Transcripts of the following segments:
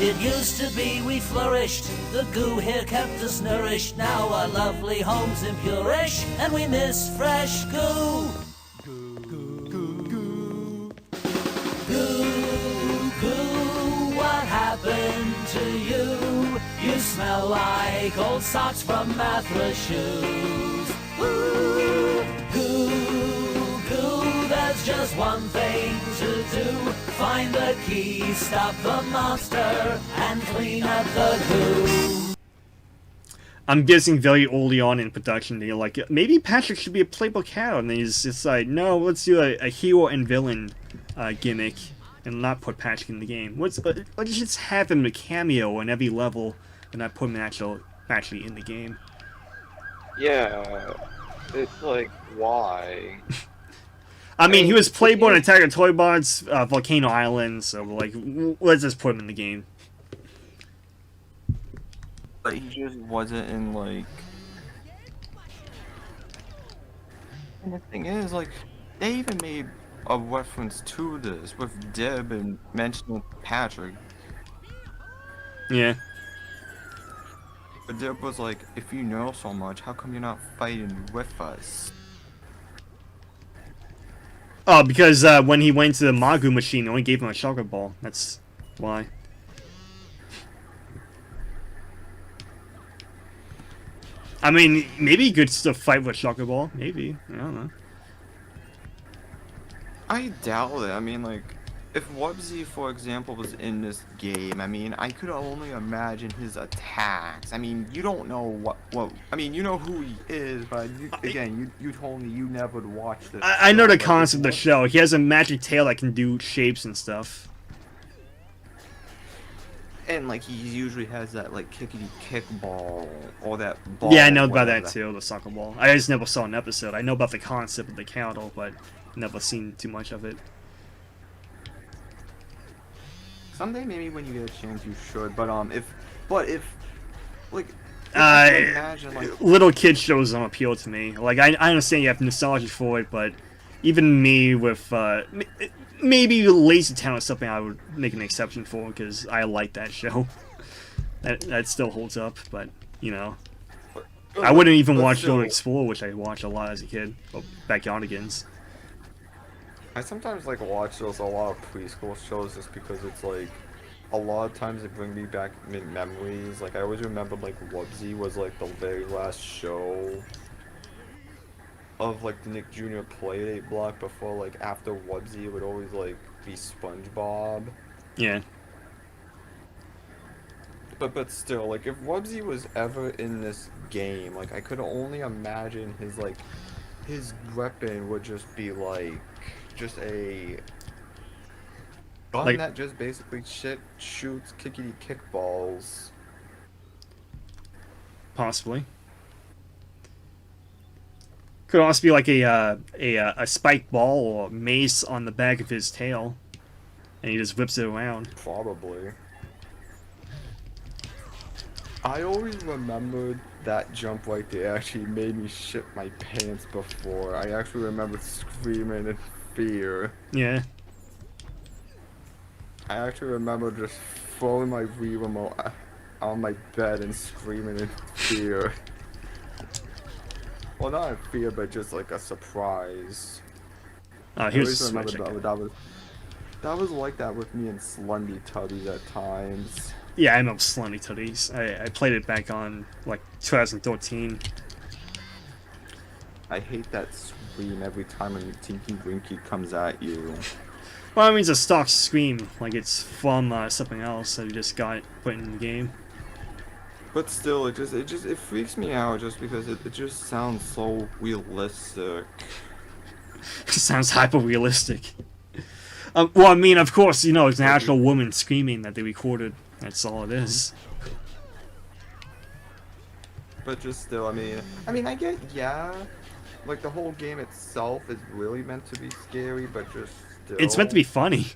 It used to be we flourished, the goo here kept us nourished. Now our lovely home's impurish, and we miss fresh goo. Goo, goo, goo. Goo, goo, what happened to you? You smell like old socks from Mathra shoes. Ooh, goo, goo, there's just one thing to do. Find the key, stop the monster, and clean up the goo. I'm guessing very early on in production, they're like, maybe Patrick should be a playable character, and he's just like, no, let's do a hero and villain gimmick, and not put Patrick in the game. Let's just have him a cameo on every level, and not put him actually in the game. Yeah, it's like, why? I mean, he was playable in Attack of Toybots, Volcano Island, so like, let's just put him in the game. But he just wasn't in, like... And the thing is, like, they even made a reference to this with Deb and mentioning Patrick. Yeah. But Deb was like, if you know so much, how come you're not fighting with us? Oh, because when he went to the Magu machine, they only gave him a Shocker Ball. That's why. I mean, maybe he could still fight with Shocker Ball. Maybe. I don't know. I doubt it. I mean, like, if Wubsy, for example, was in this game, I mean, I could only imagine his attacks. I mean, you don't know what I mean, you know who he is, but again, you told me you never would watch this. I know the concept of the show. He has a magic tail that can do shapes and stuff. And, like, he usually has that, like, kickity-kick ball, or that ball. Yeah, I know about that too, the soccer ball. I just never saw an episode. I know about the concept of the counter, but never seen too much of it. Someday, maybe when you get a chance, you should. But if like, imagine, like, little kid shows don't appeal to me. Like, I understand you have nostalgia for it, but even me with maybe Lazy Town is something I would make an exception for because I like that show. That still holds up, but you know, I wouldn't even watch Dora Explorer, which I watched a lot as a kid. Oh, Backyardigans. I sometimes like watch those a lot of preschool shows just because it's like a lot of times they bring me back memories. Like I always remember like Wubsy was like the very last show of like the Nick Jr. Playdate block before like after Wubsy it would always like be SpongeBob. Yeah. But still, like if Wubsy was ever in this game, like I could only imagine his weapon would just be like just a gun like, that just basically shoots kickity kickballs. Possibly. Could also be like a spiked ball or mace on the back of his tail, and he just whips it around. Probably. I always remembered that jump right there actually made me shit my pants before. I actually remember screaming in fear. Yeah. I actually remember just throwing my Wii remote on my bed and screaming in fear. Well, not in fear, but just like a surprise. Here's I always remember that was like that with me and Slundy Tubbies at times. Yeah, I know Slundy Tubbies. I played it back on like 2013. I hate that scream every time a Tinky Winky comes at you. Well, I mean, it's a stock scream, like it's from something else that you just got put in the game. But still, it freaks me out just because it just sounds so realistic. It sounds hyper-realistic. Well, I mean, of course, you know, it's an actual woman screaming that they recorded. That's all it is. But just still, I mean, I get, yeah, like the whole game itself is really meant to be scary, but just still. It's meant to be funny.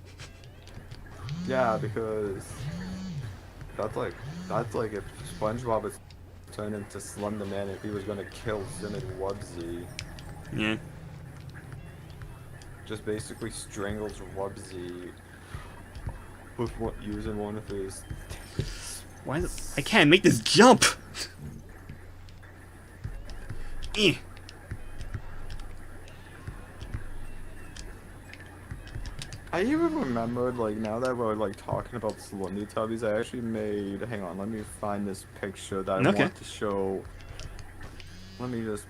Yeah, because that's like if SpongeBob was turned into Slender Man if he was gonna kill Zim and Wubsy. Yeah. Just basically strangles Wubsy. with what using one of his. Why? I can't make this jump. Eh. I even remembered, like, now that we're like talking about Slendy Tubbies, I actually made. Hang on, let me find this picture that I Okay. want to show. Let me just.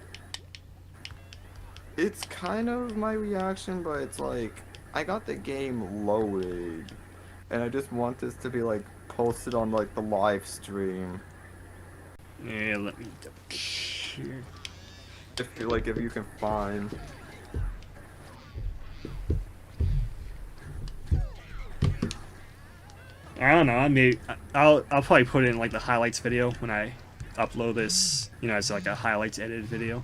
It's kind of my reaction, but it's like I got the game loaded, and I just want this to be like posted on like the live stream. Yeah, let me double check. If you can find. I don't know. I'll probably put it in like the highlights video when I upload this. You know, as like a highlights edited video.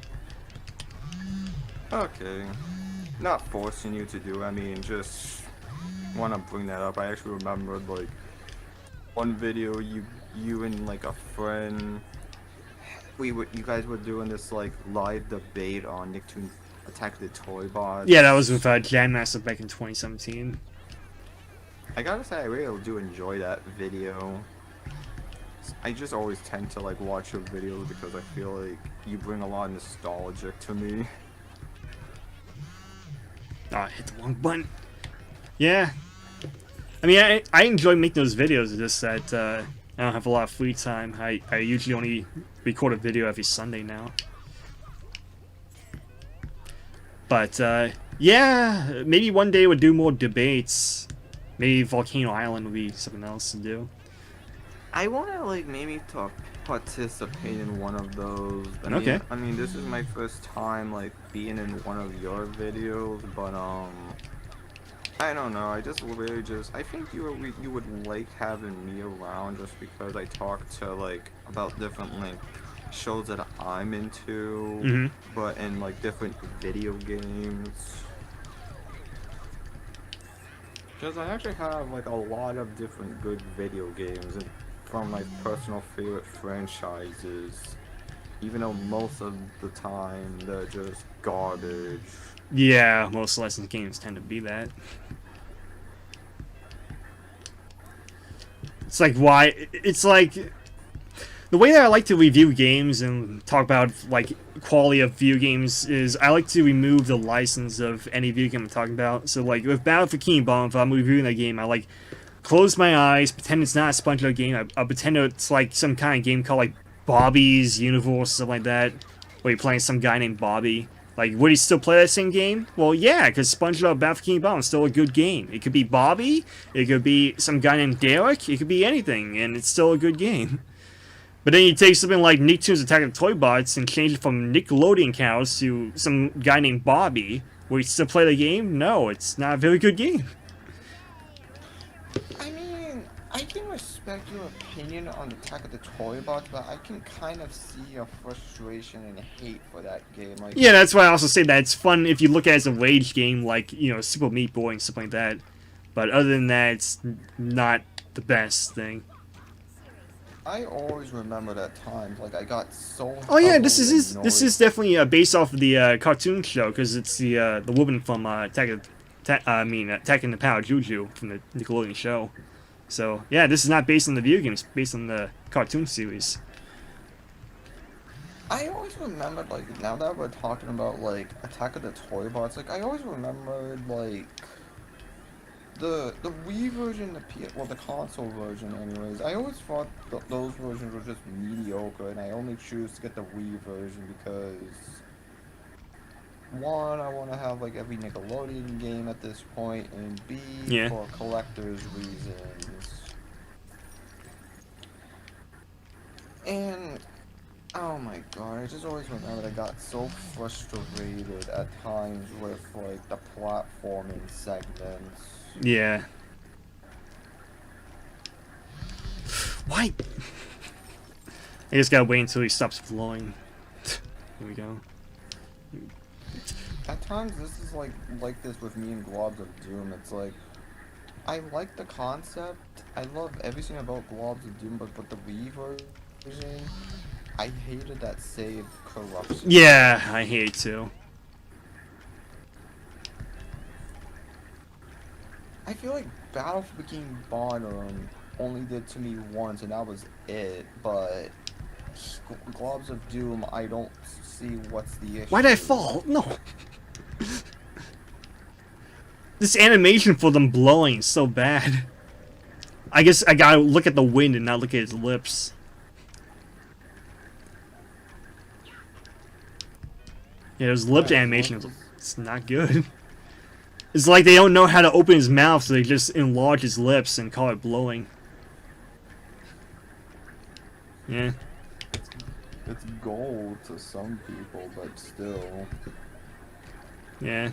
Okay. Not forcing you to do. I mean, just want to bring that up. I actually remembered like one video you and like a friend. You guys were doing this like live debate on Nicktoons Attack the Toy Bots. Yeah, that was with Jam Master back in 2017. I gotta say, I really do enjoy that video. I just always tend to like watch your videos because I feel like you bring a lot of nostalgia to me. Oh, I hit the wrong button. Yeah. I mean, I enjoy making those videos. It's just that I don't have a lot of free time. I usually only record a video every Sunday now. But, yeah, maybe one day we'll do more debates. Maybe Volcano Island would be something else to do. I want to like maybe to participate in one of those. Okay. I mean, this is my first time like being in one of your videos, but I don't know. I just really I think you would like having me around just because I talk to like about different like shows that I'm into, but in like different video games. Because I actually have like a lot of different good video games and from my personal favorite franchises, even though most of the time they're just garbage. Yeah, most licensed games tend to be that. It's like it's like the way that I like to review games and talk about like quality of video games is I like to remove the license of any video game I'm talking about. So like with Battle for King Bomb, if I'm reviewing that game, I like close my eyes, pretend it's not a SpongeBob game. I pretend it's like some kind of game called like Bobby's Universe, something like that, where you're playing some guy named Bobby. Like, would he still play that same game? Well, yeah, because SpongeBob Battle for King Bomb is still a good game. It could be Bobby, it could be some guy named Derek, it could be anything, and it's still a good game. But then you take something like Nicktoons Attack of the Toy Bots and change it from Nickelodeon cows to some guy named Bobby. Will you still play the game? No, it's not a very good game. I mean, I can respect your opinion on Attack of the Toy Bots, but I can kind of see your frustration and hate for that game. Like, Yeah, that's why I also say that it's fun if you look at it as a rage game, like, you know, Super Meat Boy and stuff like that. But other than that, it's not the best thing. I always remember that time. Like, I got so. Oh yeah, this is annoyed. definitely based off of the cartoon show because it's the woman from Attacking the Power Juju from the Nickelodeon show. So yeah, this is not based on the video game; it's based on the cartoon series. I always remembered, like, now that we're talking about, like, Attack of the Toy Bots, like, I always remembered, like, the Wii version, the console version, anyways. I always thought those versions were just mediocre, and I only choose to get the Wii version because, one, I want to have, like, every Nickelodeon game at this point, and B, Yeah. for collector's reasons. And oh my god, I just always remember I got so frustrated at times with, like, the platforming segments. Yeah. Why? I just gotta wait until he stops flowing. Here we go. At times, this is like this with me and Globs of Doom. It's like, I like the concept, I love everything about Globs of Doom, but the Wii version, I hated that save corruption. Yeah, I hate it too. I feel like Battlefield King Bottom only did to me once, and that was it. But Globs of Doom, I don't see what's the issue. Why did I fall? No. This animation for them blowing is so bad. I guess I gotta look at the wind and not look at his lips. Yeah, his lip animation, it's not good. It's like they don't know how to open his mouth, so they just enlarge his lips and call it blowing. Yeah. It's gold to some people, but still. Yeah.